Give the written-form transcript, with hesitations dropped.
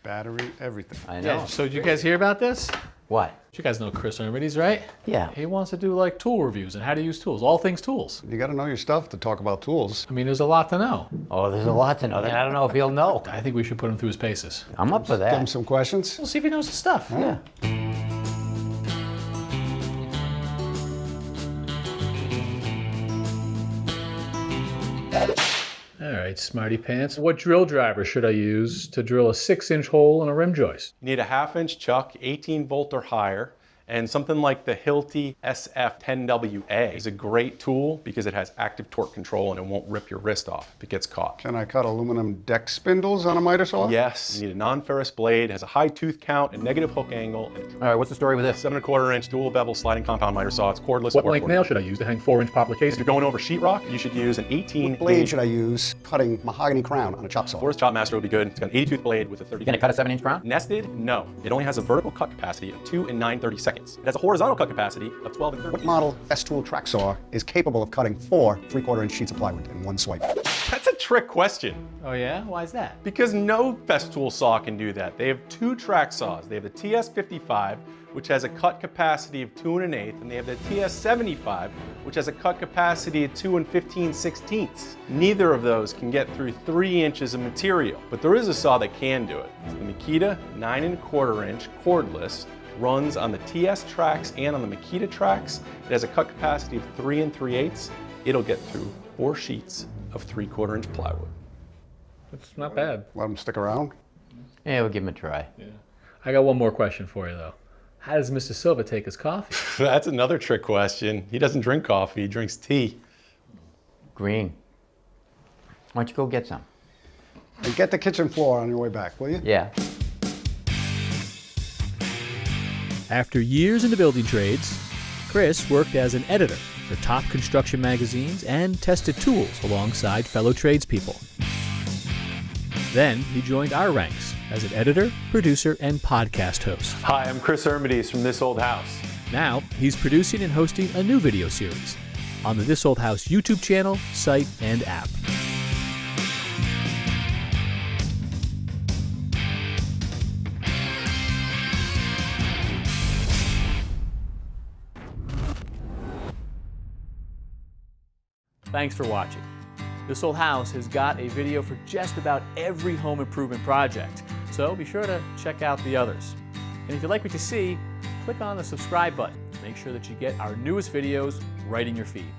battery, everything. I know. Yeah, so did you guys hear about this? What? You guys know Chris Ermides, right? Yeah. He wants to do like tool reviews and how to use tools, all things tools. You got to know your stuff to talk about tools. I mean, there's a lot to know. Oh, there's a lot to know. I don't know if he'll know. I think we should put him through his paces. I'm up for Give him that. some questions. We'll see if he knows his stuff. Yeah. All right, smarty pants. What drill driver should I use to drill a 6-inch hole in a rim joist? You need a 1/2-inch chuck, 18 volt or higher, and something like the Hilti SF10WA is a great tool because it has active torque control and it won't rip your wrist off if it gets caught. Can I cut aluminum deck spindles on a miter saw? Yes, you need a non-ferrous blade, has a high tooth count, a negative hook angle, and All right, what's the story with this? 7¼ inch dual bevel sliding compound miter saw. It's cordless. What or length cordless. nail should I use to hang 4-inch poplar If casing? you're going over sheetrock, you should use an 18 Blade gauge. should I use cutting mahogany crown on a chop saw? Forest Chop Master would be good. It's got an 80 tooth blade with a 30. Can it cut a 7-inch crown? Nested? No. It only has a vertical cut capacity of 2 and 9/30 It has a horizontal cut capacity of 12 and 30. What model Festool track saw is capable of cutting 4 3/4 inch sheets of plywood in one swipe? That's a trick question. Oh yeah? Why is that? Because no Festool saw can do that. They have 2 track saws. They have the TS55, which has a cut capacity of 2 1/8, and they have the TS75, which has a cut capacity of 2 15/16. Neither of those can get through 3 inches of material, but there is a saw that can do it. It's the Makita 9¼ inch cordless, runs on the TS tracks and on the Makita tracks. It has a cut capacity of 3 3/8. It'll get through 4 sheets of 3/4 inch plywood. It's not bad. Let them stick around. Yeah, we'll give him a try. I got one more question for you though. How does Mr. Silva take his coffee? That's another trick question. He doesn't drink coffee, he drinks tea. Green. Why don't you go get some? And get the kitchen floor on your way back, will you? Yeah. After years in the building trades, Chris worked as an editor for top construction magazines and tested tools alongside fellow tradespeople. Then he joined our ranks as an editor, producer, and podcast host. Hi, I'm Chris Ermides from This Old House. Now he's producing and hosting a new video series on the This Old House YouTube channel, site, and app. Thanks for watching. This Old House has got a video for just about every home improvement project, so be sure to check out the others. And if you like what you see, click on the subscribe button to make sure that you get our newest videos right in your feed.